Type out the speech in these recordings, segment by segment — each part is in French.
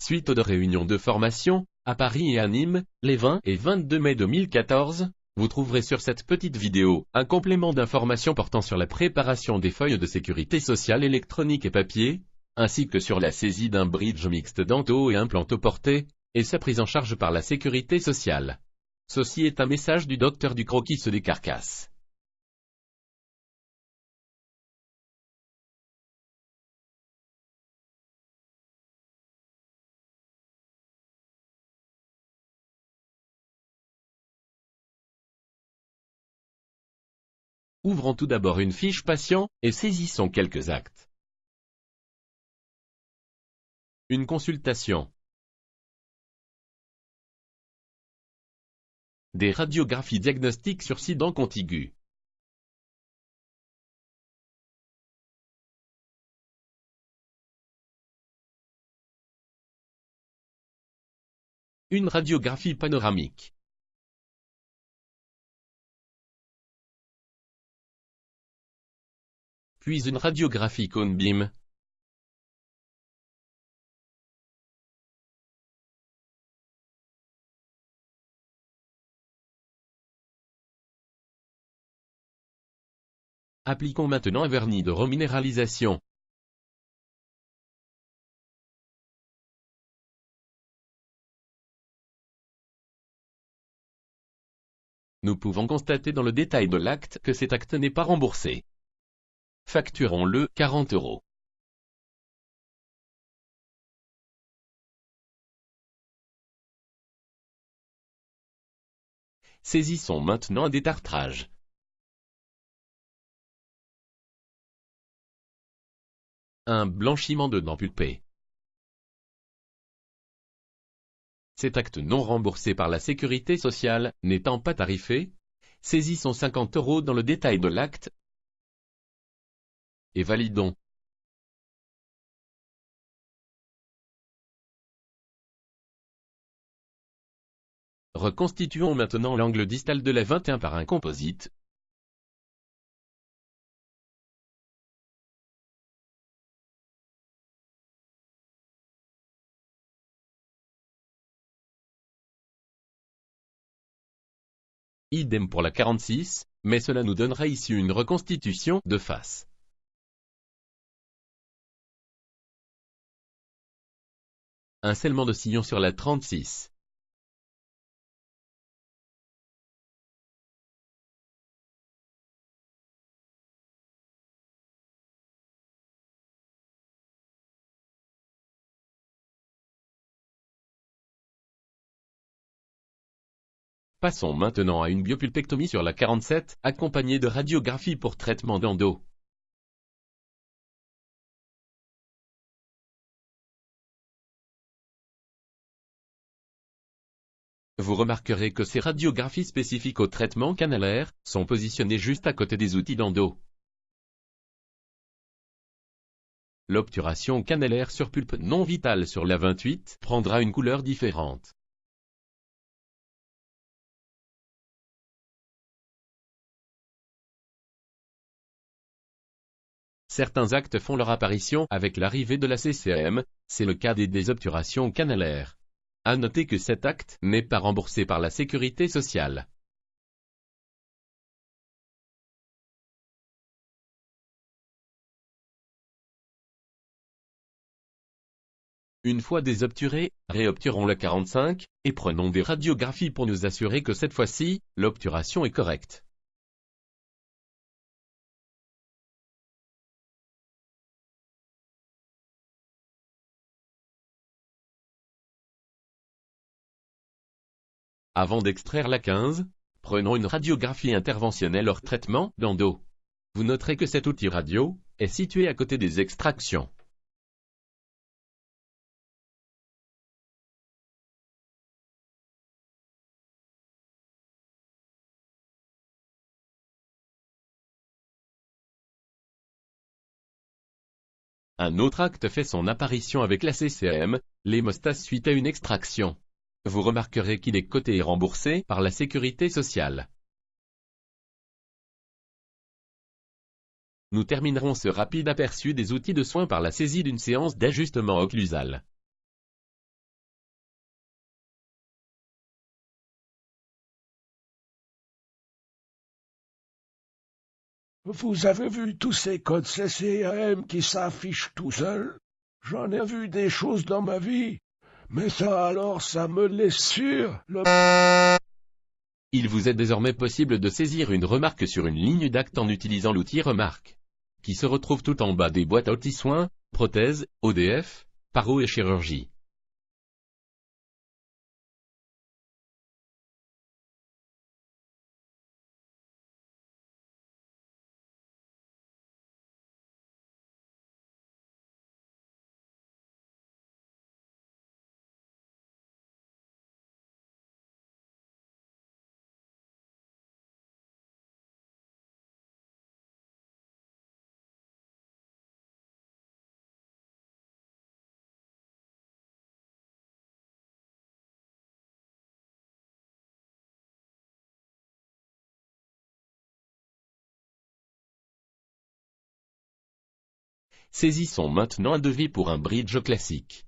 Suite aux 2 réunions de formation, à Paris et à Nîmes, les 20 et 22 mai 2014, vous trouverez sur cette petite vidéo un complément d'information portant sur la préparation des feuilles de sécurité sociale électronique et papier, ainsi que sur la saisie d'un bridge mixte dento et implantoporté, et sa prise en charge par la sécurité sociale. Ceci est un message du docteur du croquis des carcasses. Ouvrons tout d'abord une fiche patient, et saisissons quelques actes. Une consultation. Des radiographies diagnostiques sur 6 dents contiguës. Une radiographie panoramique. Puis une radiographie cone beam. Appliquons maintenant un vernis de reminéralisation. Nous pouvons constater dans le détail de l'acte que cet acte n'est pas remboursé. Facturons-le 40 €. Saisissons maintenant un détartrage. Un blanchiment de dents pulpées. Cet acte non remboursé par la sécurité sociale, n'étant pas tarifé, saisissons 50 € dans le détail de l'acte et validons. Reconstituons maintenant l'angle distal de la 21 par un composite. Idem pour la 46, mais cela nous donnera ici une reconstitution de face. Un scellement de sillon sur la 36. Passons maintenant à une biopulpectomie sur la 47, accompagnée de radiographie pour traitement d'endo. Vous remarquerez que ces radiographies spécifiques au traitement canalaire sont positionnées juste à côté des outils d'endo. L'obturation canalaire sur pulpe non vitale sur la 28 prendra une couleur différente. Certains actes font leur apparition avec l'arrivée de la CCM, c'est le cas des désobturations canalaires. À noter que cet acte n'est pas remboursé par la sécurité sociale. Une fois désobturé, réobturons la 45, et prenons des radiographies pour nous assurer que cette fois-ci, l'obturation est correcte. Avant d'extraire la 15, prenons une radiographie interventionnelle hors traitement d'endo. Vous noterez que cet outil radio est situé à côté des extractions. Un autre acte fait son apparition avec la CCM, l'hémostase suite à une extraction. Vous remarquerez qu'il est coté et remboursé par la sécurité sociale. Nous terminerons ce rapide aperçu des outils de soins par la saisie d'une séance d'ajustement occlusal. Vous avez vu tous ces codes CCM qui s'affichent tout seuls? J'en ai vu des choses dans ma vie, mais ça alors, ça me laisse sur le... Il vous est désormais possible de saisir une remarque sur une ligne d'acte en utilisant l'outil Remarque, qui se retrouve tout en bas des boîtes à outils soins, prothèses, ODF, paro et chirurgie. Saisissons maintenant un devis pour un bridge classique.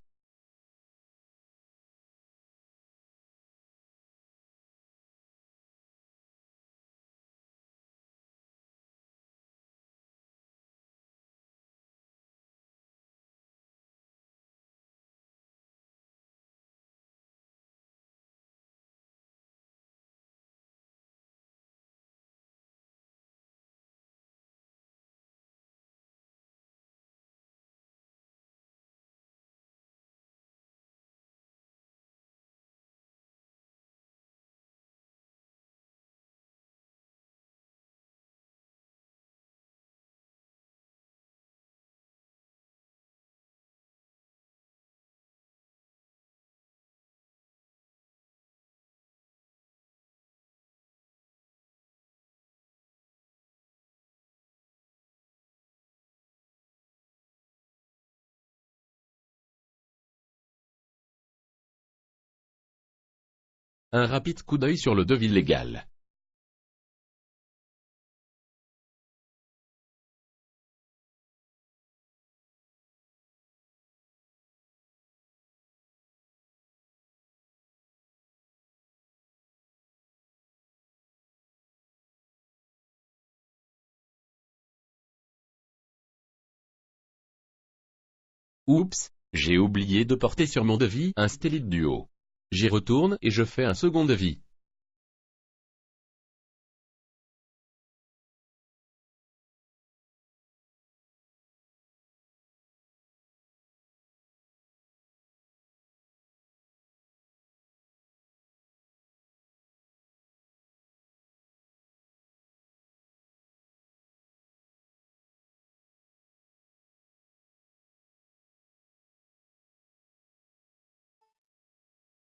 Un rapide coup d'œil sur le devis légal. Oups, j'ai oublié de porter sur mon devis un Stellite Duo. J'y retourne et je fais un second devis.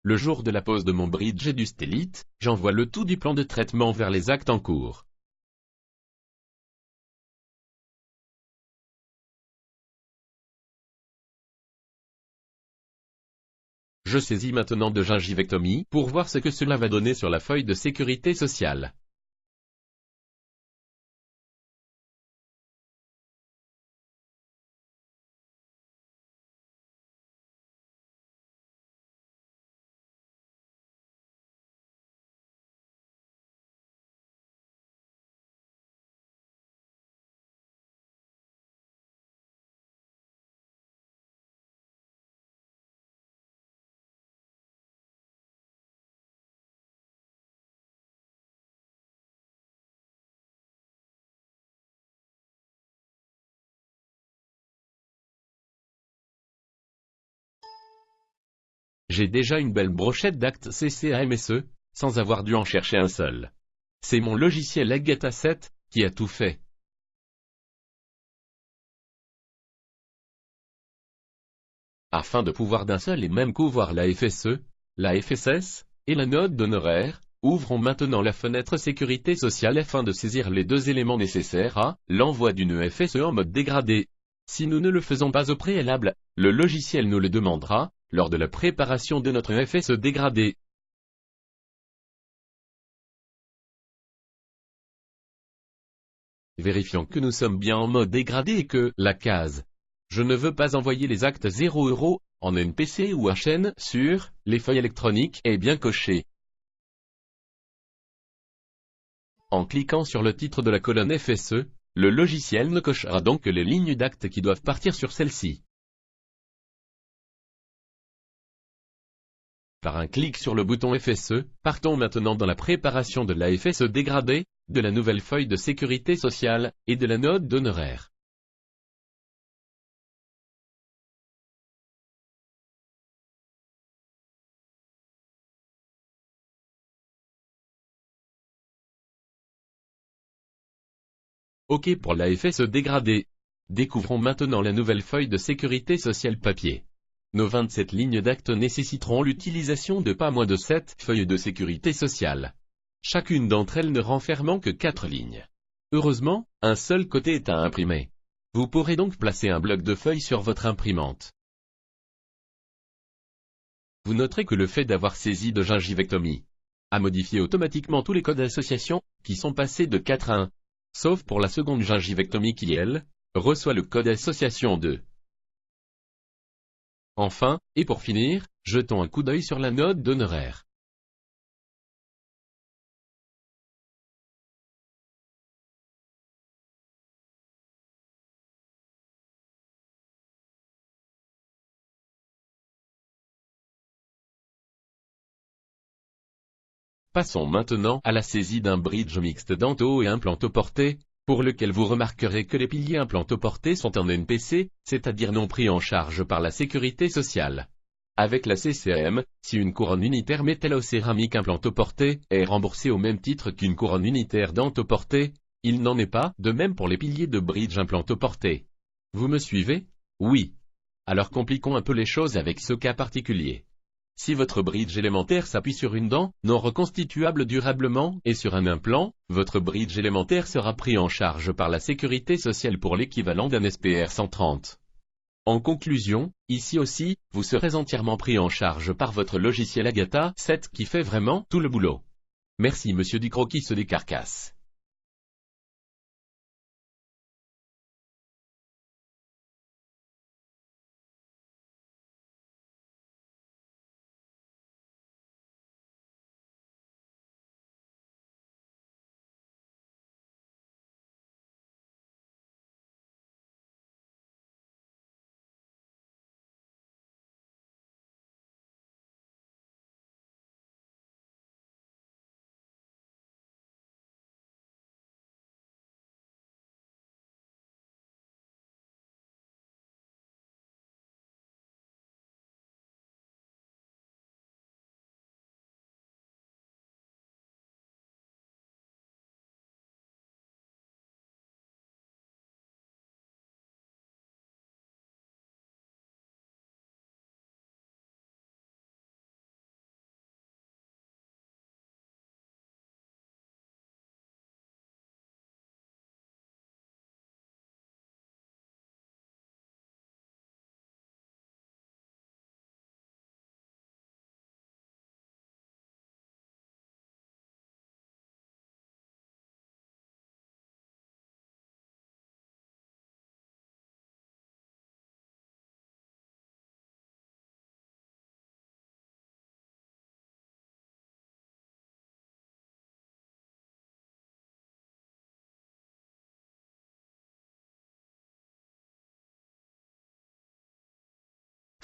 Le jour de la pose de mon bridge et du Stellite, j'envoie le tout du plan de traitement vers les actes en cours. Je saisis maintenant de gingivectomie pour voir ce que cela va donner sur la feuille de sécurité sociale. J'ai déjà une belle brochette d'actes CCAMSE, sans avoir dû en chercher un seul. C'est mon logiciel Agatha 7 qui a tout fait. Afin de pouvoir d'un seul et même coup voir la FSE, la FSS, et la note d'honoraires, ouvrons maintenant la fenêtre Sécurité sociale afin de saisir les deux éléments nécessaires à l'envoi d'une FSE en mode dégradé. Si nous ne le faisons pas au préalable, le logiciel nous le demandera, lors de la préparation de notre FSE dégradé. Vérifions que nous sommes bien en mode dégradé et que la case « Je ne veux pas envoyer les actes 0 € en NPC ou HN sur les feuilles électroniques » est bien cochée. En cliquant sur le titre de la colonne FSE, Le logiciel ne cochera donc que les lignes d'acte qui doivent partir sur celle-ci. Par un clic sur le bouton FSE, partons maintenant dans la préparation de la FSE dégradée, de la nouvelle feuille de sécurité sociale, et de la note d'honoraires. OK pour la FSE dégradée. Découvrons maintenant la nouvelle feuille de sécurité sociale papier. Nos 27 lignes d'acte nécessiteront l'utilisation de pas moins de 7 feuilles de sécurité sociale. Chacune d'entre elles ne renfermant que 4 lignes. Heureusement, un seul côté est à imprimer. Vous pourrez donc placer un bloc de feuilles sur votre imprimante. Vous noterez que le fait d'avoir saisi de gingivectomie a modifié automatiquement tous les codes d'association, qui sont passés de 4 à 1. Sauf pour la seconde gingivectomie qui, elle, reçoit le code association 2. Enfin, et pour finir, jetons un coup d'œil sur la note d'honoraires. Passons maintenant à la saisie d'un bridge mixte dento et implantoporté, pour lequel vous remarquerez que les piliers implantoportés sont en NPC, c'est-à-dire non pris en charge par la sécurité sociale. Avec la CCM, si une couronne unitaire métallocéramique implantoportée est remboursée au même titre qu'une couronne unitaire dentoportée, il n'en est pas de même pour les piliers de bridge implantoportés. Vous me suivez? Oui. Alors compliquons un peu les choses avec ce cas particulier. Si votre bridge élémentaire s'appuie sur une dent, non reconstituable durablement, et sur un implant, votre bridge élémentaire sera pris en charge par la sécurité sociale pour l'équivalent d'un SPR 130. En conclusion, ici aussi, vous serez entièrement pris en charge par votre logiciel Agatha 7 qui fait vraiment tout le boulot. Merci Monsieur Ducrot qui se décarcasse.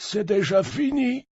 C'est déjà fini.